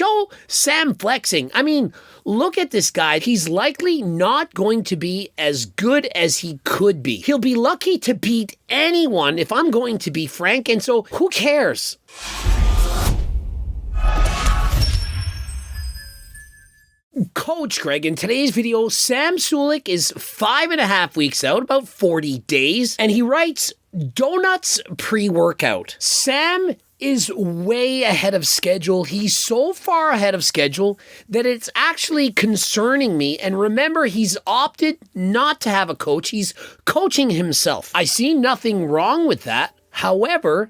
Show Sam flexing. I mean, look at this guy. He's likely not going to be as good as he could be. He'll be lucky to beat anyone, if I'm going to be frank, and so who cares? Coach Greg, in today's video, Sam Sulek is 5.5 weeks out, about 40 days, and he writes, donuts pre-workout. Sam is way ahead of schedule. He's so far ahead of schedule that it's actually concerning me. And remember, he's opted not to have a coach. He's coaching himself. I see nothing wrong with that. However,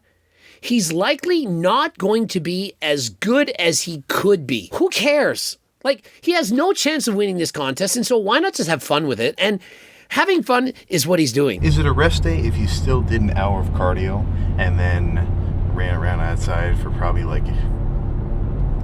he's likely not going to be as good as he could be. Who cares? Like, he has no chance of winning this contest, and so why not just have fun with it? And having fun is what he's doing. Is it a rest day if you still did an hour of cardio and then ran around outside for probably like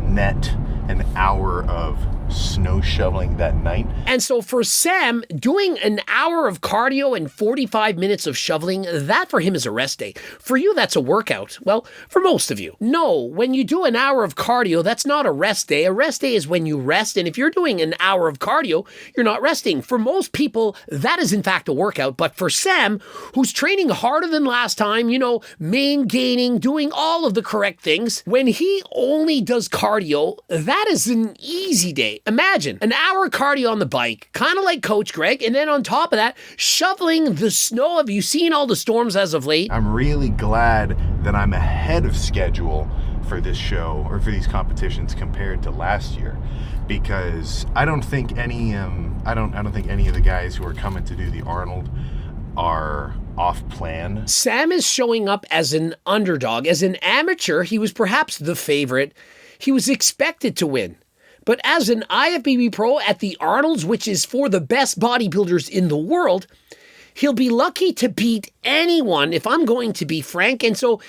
net an hour of snow shoveling that night? And so for Sam, doing an hour of cardio and 45 minutes of shoveling, that for him is a rest day. For you, that's a workout. Well, for most of you. No, when you do an hour of cardio, that's not a rest day. A rest day is when you rest, and if you're doing an hour of cardio, you're not resting. For most people, that is in fact a workout. But for Sam, who's training harder than last time, main gaining, doing all of the correct things, when he only does cardio, that is an easy day. Imagine an hour cardio on the bike, kind of like Coach Greg, and then on top of that, shoveling the snow. Have you seen all the storms as of late? I'm really glad that I'm ahead of schedule for this show or for these competitions compared to last year, because I don't think any of the guys who are coming to do the Arnold are off plan. Sam is showing up as an underdog. As an amateur, he was perhaps the favorite. He was expected to win. But as an IFBB pro at the Arnolds, which is for the best bodybuilders in the world, he'll be lucky to beat anyone, if I'm going to be frank. And so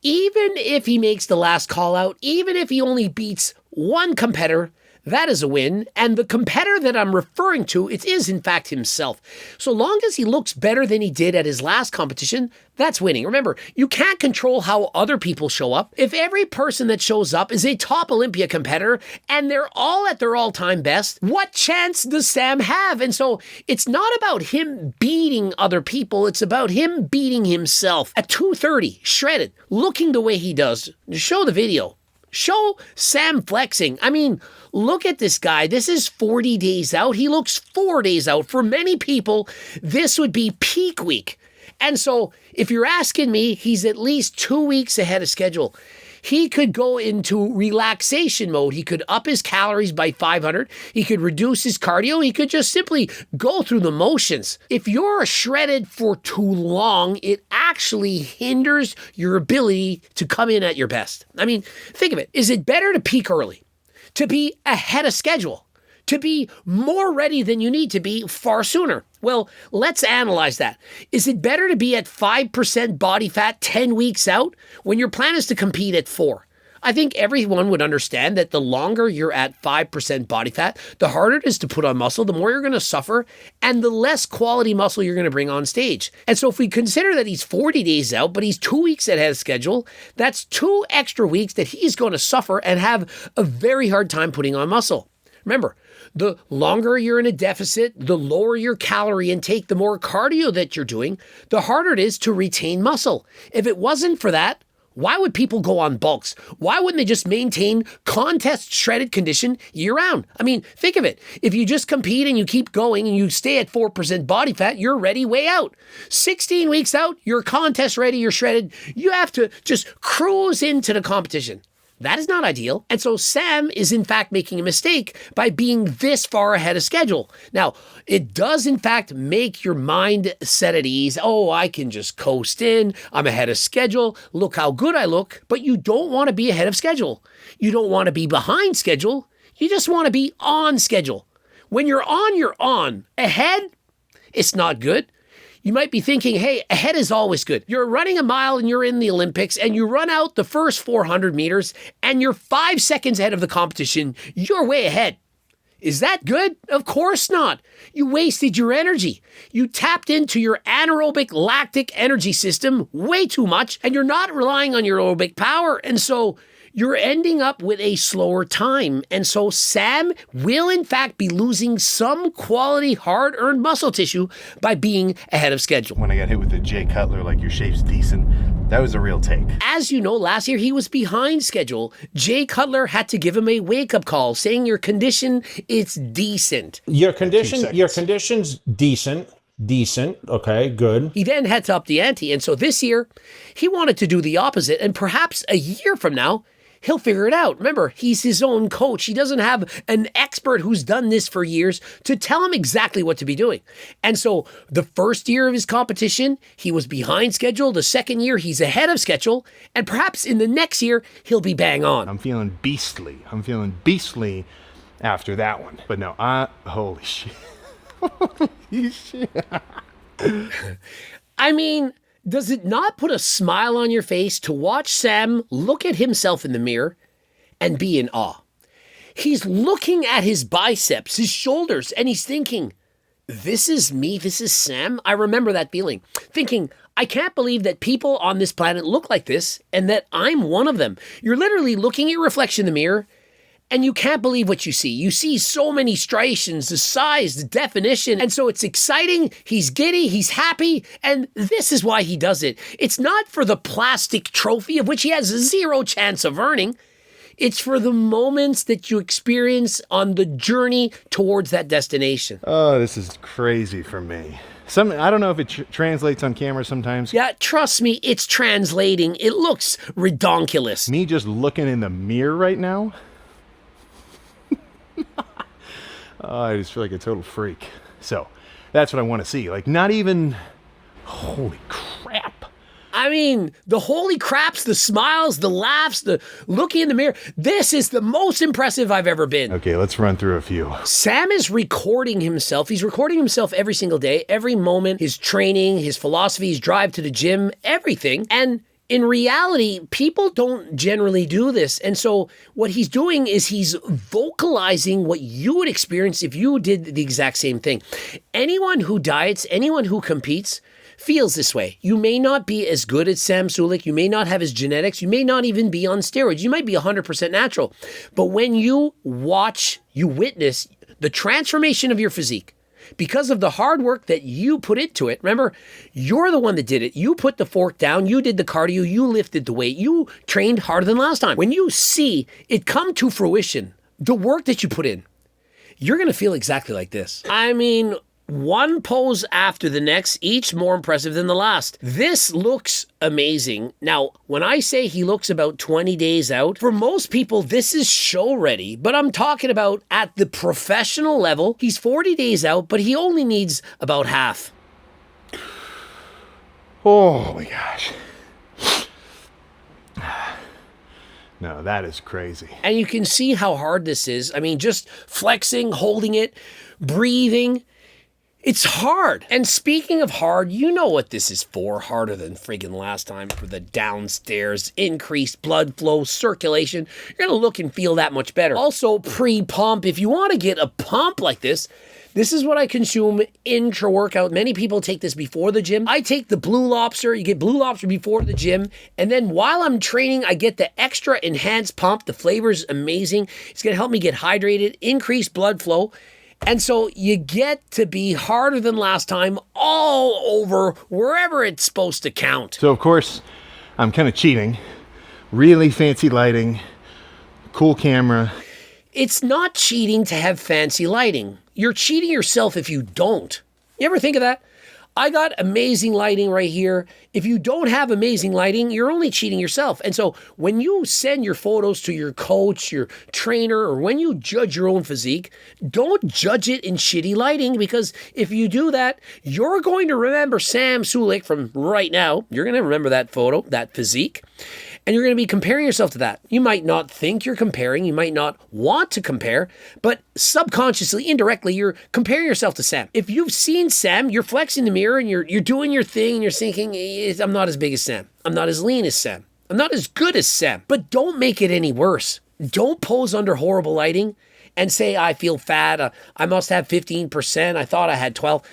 even if he makes the last call out, even if he only beats one competitor, that is a win. And the competitor that I'm referring to, it is in fact himself. So long as he looks better than he did at his last competition, that's winning. Remember, you can't control how other people show up. If every person that shows up is a top Olympia competitor and they're all at their all-time best, what chance does Sam have? And so it's not about him beating other people. It's about him beating himself at 230, shredded, looking the way he does. Show the video. Show Sam flexing. I mean, look at this guy. This is 40 days out. He looks 4 days out. For many people, this would be peak week. And so if you're asking me, he's at least 2 weeks ahead of schedule. He could go into relaxation mode. He could up his calories by 500. He could reduce his cardio. He could just simply go through the motions. If you're shredded for too long, it actually hinders your ability to come in at your best. I mean, think of it. Is it better to peak early, to be ahead of schedule, to be more ready than you need to be far sooner? Well, let's analyze that. Is it better to be at 5% body fat 10 weeks out when your plan is to compete at 4? I think everyone would understand that the longer you're at 5% body fat, the harder it is to put on muscle, the more you're going to suffer, and the less quality muscle you're going to bring on stage. And so if we consider that he's 40 days out, but he's 2 weeks ahead of schedule, that's 2 extra weeks that he's going to suffer and have a very hard time putting on muscle. Remember, the longer you're in a deficit, the lower your calorie intake, the more cardio that you're doing, the harder it is to retain muscle. If it wasn't for that, why would people go on bulks? Why wouldn't they just maintain contest shredded condition year round? I mean, think of it. If you just compete and you keep going and you stay at 4% body fat, you're ready way out. 16 weeks out, you're contest ready, you're shredded. You have to just cruise into the competition. That is not ideal. And so Sam is in fact making a mistake by being this far ahead of schedule. Now, it does in fact make your mind set at ease. Oh, I can just coast in. I'm ahead of schedule. Look how good I look. But you don't want to be ahead of schedule. You don't want to be behind schedule. You just want to be on schedule. When you're on, you're on. Ahead, it's not good. You might be thinking, hey, ahead is always good. You're running a mile and you're in the Olympics and you run out the first 400 meters and you're 5 seconds ahead of the competition. You're way ahead. Is that good? Of course not. You wasted your energy. You tapped into your anaerobic lactic energy system way too much and you're not relying on your aerobic power. And so you're ending up with a slower time. And so Sam will in fact be losing some quality hard-earned muscle tissue by being ahead of schedule. When I got hit with the Jay Cutler, like, your shape's decent, that was a real take. As you know, last year he was behind schedule. Jay Cutler had to give him a wake-up call saying your condition is decent. Your condition's decent. Okay, good. He then had to up the ante. And so this year, he wanted to do the opposite. And perhaps a year from now, he'll figure it out. Remember, he's his own coach. He doesn't have an expert who's done this for years to tell him exactly what to be doing. And so the first year of his competition, he was behind schedule. The second year, he's ahead of schedule. And perhaps in the next year, he'll be bang on. I'm feeling beastly after that one. But no, holy shit. Holy shit. I mean, does it not put a smile on your face to watch Sam look at himself in the mirror and be in awe? He's looking at his biceps, his shoulders, and he's thinking, this is me, this is Sam. I remember that feeling, thinking, I can't believe that people on this planet look like this and that I'm one of them. You're literally looking at your reflection in the mirror and you can't believe what you see. You see so many striations, the size, the definition. And so it's exciting. He's giddy. He's happy. And this is why he does it. It's not for the plastic trophy of which he has zero chance of earning. It's for the moments that you experience on the journey towards that destination. Oh, this is crazy for me. I don't know if it translates on camera sometimes. Yeah, trust me, it's translating. It looks redonkulous. Me just looking in the mirror right now, I just feel like a total freak. So that's what I want to see. Like, not even, holy crap. I mean, the holy craps, the smiles, the laughs, the looking in the mirror. This is the most impressive I've ever been. Okay, let's run through a few. Sam is recording himself. He's recording himself every single day, every moment, his training, his philosophy, his drive to the gym, everything. And in reality, people don't generally do this. And so what he's doing is he's vocalizing what you would experience if you did the exact same thing. Anyone who diets, anyone who competes, feels this way. You may not be as good as Sam Sulek. You may not have his genetics. You may not even be on steroids. You might be 100% natural. But when you watch, you witness the transformation of your physique, because of the hard work that you put into it. Remember, you're the one that did it. You put the fork down, you did the cardio, you lifted the weight, you trained harder than last time. When you see it come to fruition, the work that you put in, you're going to feel exactly like this. I mean, one pose after the next, each more impressive than the last. This looks amazing. Now, when I say he looks about 20 days out, for most people, this is show ready, but I'm talking about at the professional level, he's 40 days out, but he only needs about half. Oh my gosh. No, that is crazy. And you can see how hard this is. I mean, just flexing, holding it, breathing. It's hard. And speaking of hard, you know what this is for. Harder than friggin' last time for the downstairs, increased blood flow, circulation. You're going to look and feel that much better. Also, pre-pump. If you want to get a pump like this is what I consume intra-workout. Many people take this before the gym. I take the Blue Lobster. You get Blue Lobster before the gym. And then while I'm training, I get the extra enhanced pump. The flavor's amazing. It's going to help me get hydrated, increase blood flow. And so you get to be harder than last time all over wherever it's supposed to count. So, of course, I'm kind of cheating. Really fancy lighting, cool camera. It's not cheating to have fancy lighting. You're cheating yourself if you don't. You ever think of that? I got amazing lighting right here. If you don't have amazing lighting, you're only cheating yourself. And so when you send your photos to your coach, your trainer, or when you judge your own physique, don't judge it in shitty lighting, because if you do that, you're going to remember Sam Sulick from right now. You're going to remember that photo, that physique, and you're going to be comparing yourself to that. You might not think you're comparing. You might not want to compare, but subconsciously, indirectly, you're comparing yourself to Sam. If you've seen Sam, you're flexing the mirror and you're doing your thing and you're thinking, I'm not as big as Sam. I'm not as lean as Sam. I'm not as good as Sam. But don't make it any worse. Don't pose under horrible lighting and say, I feel fat. I must have 15%. I thought I had 12.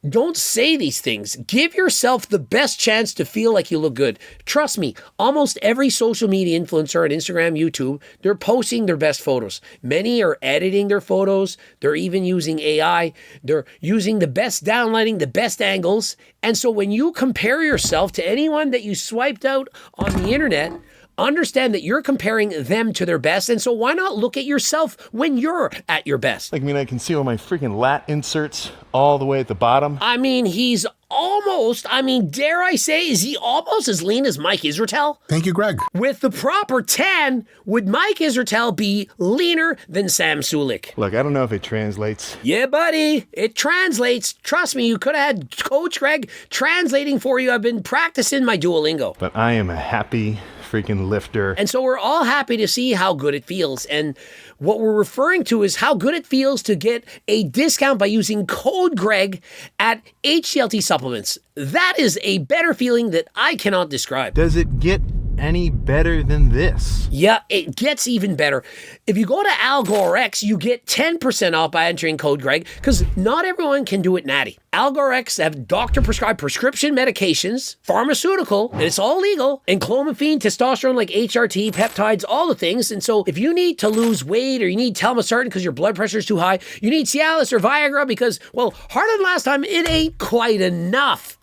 Don't say these things. Give yourself the best chance to feel like you look good. Trust me, almost every social media influencer on Instagram, YouTube, they're posting their best photos. Many are editing their photos. They're even using AI. They're using the best downlighting, the best angles. And so when you compare yourself to anyone that you swiped out on the internet, understand that you're comparing them to their best, and so why not look at yourself when you're at your best? Like, I mean, I can see all my freaking lat inserts all the way at the bottom. I mean, he's almost, dare I say, is he almost as lean as Mike Israetel? Thank you, Greg. With the proper tan, would Mike Israetel be leaner than Sam Sulick? Look, I don't know if it translates. Yeah, buddy, it translates. Trust me, you could have had Coach Greg translating for you. I've been practicing my Duolingo. But I am a happy freaking lifter. And so we're all happy to see how good it feels. And what we're referring to is how good it feels to get a discount by using code Greg at HCLT Supplements. That is a better feeling that I cannot describe. Does it get any better than this? Yeah, it gets even better. If you go to AlgoRx, you get 10% off by entering code Greg, because not everyone can do it natty. AlgoRx have doctor-prescribed prescription medications, pharmaceutical, and it's all legal, and clomiphene, testosterone like HRT, peptides, all the things. And so if you need to lose weight or you need telmisartan because your blood pressure is too high, you need Cialis or Viagra because, well, harder than last time, it ain't quite enough.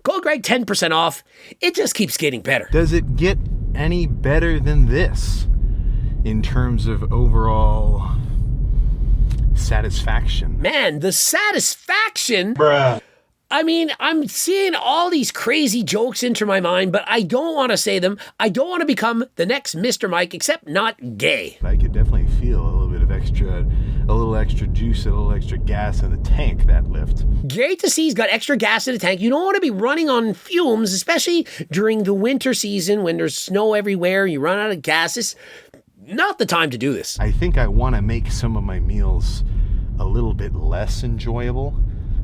Code Greg 10% off. It just keeps getting better. Does it get any better than this in terms of overall satisfaction? Man, the satisfaction. Bruh. I mean, I'm seeing all these crazy jokes enter my mind, but I don't want to say them. I don't want to become the next Mr. Mike, except not gay. I could definitely feel a little bit of a little extra juice, a little extra gas in the tank, that lift. Great to see he's got extra gas in the tank. You don't want to be running on fumes, especially during the winter season when there's snow everywhere, you run out of gas. It's not the time to do this. I think I want to make some of my meals a little bit less enjoyable,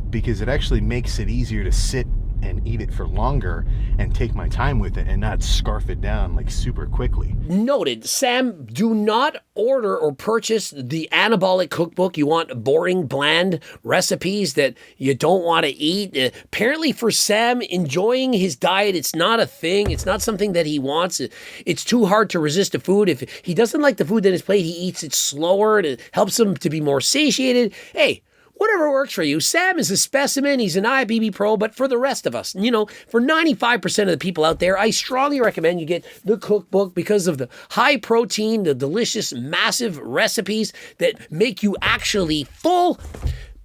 because it actually makes it easier to sit and eat it for longer and take my time with it and not scarf it down like super quickly. Noted. Sam, do not order or purchase the anabolic cookbook. You want boring, bland recipes that you don't want to eat. Apparently for Sam, enjoying his diet, it's not a thing. It's not something that he wants. It's too hard to resist a food. If he doesn't like the food on his plate, he eats it slower and it helps him to be more satiated. Hey, whatever works for you. Sam is a specimen. He's an IFBB pro, but for the rest of us, for 95% of the people out there, I strongly recommend you get the cookbook because of the high protein, the delicious, massive recipes that make you actually full.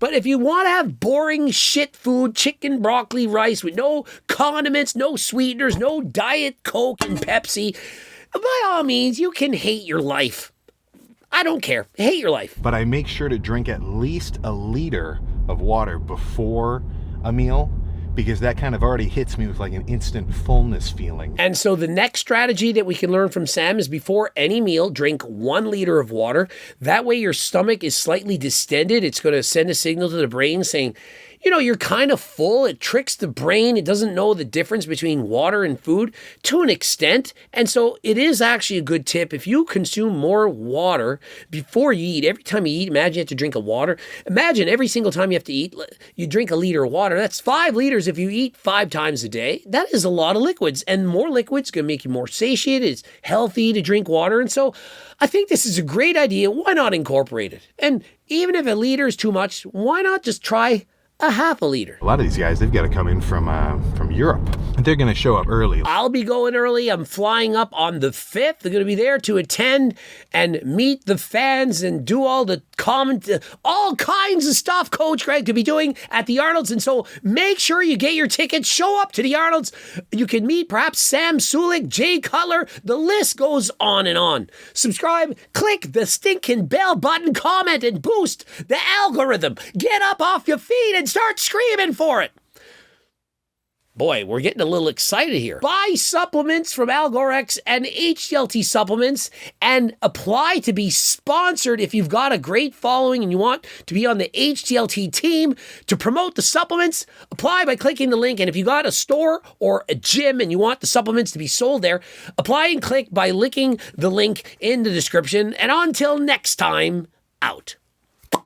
But if you want to have boring shit food, chicken, broccoli, rice with no condiments, no sweeteners, no Diet Coke and Pepsi, by all means, you can hate your life. I don't care. Hate your life. But I make sure to drink at least a liter of water before a meal, because that kind of already hits me with like an instant fullness feeling. And so the next strategy that we can learn from Sam is before any meal, drink 1 liter of water. That way your stomach is slightly distended. It's going to send a signal to the brain saying, you're kind of full. It tricks the brain. It doesn't know the difference between water and food to an extent. And so it is actually a good tip. If you consume more water before you eat, every time you eat, imagine you have to drink a water. Imagine every single time you have to eat, you drink a liter of water. That's 5 liters if you eat 5 times a day. That is a lot of liquids, and more liquids can make you more satiated. It's healthy to drink water. And so I think this is a great idea. Why not incorporate it? And even if a liter is too much, why not just try a half a liter? A lot of these guys, they've got to come in from Europe. They're going to show up early. I'll be going early. I'm flying up on the 5th. They're going to be there to attend and meet the fans and do all the all kinds of stuff Coach Greg could be doing at the Arnolds. And so make sure you get your tickets. Show up to the Arnolds. You can meet perhaps Sam Sulick, Jay Cutler. The list goes on and on. Subscribe, click the stinking bell button, comment, and boost the algorithm. Get up off your feet and start screaming for it. Boy, we're getting a little excited here. Buy supplements from AlgoRx and HCLT Supplements and apply to be sponsored if you've got a great following and you want to be on the HCLT team to promote the supplements. Apply by clicking the link. And if you got a store or a gym and you want the supplements to be sold there, apply and click by licking the link in the description. And until next time, out.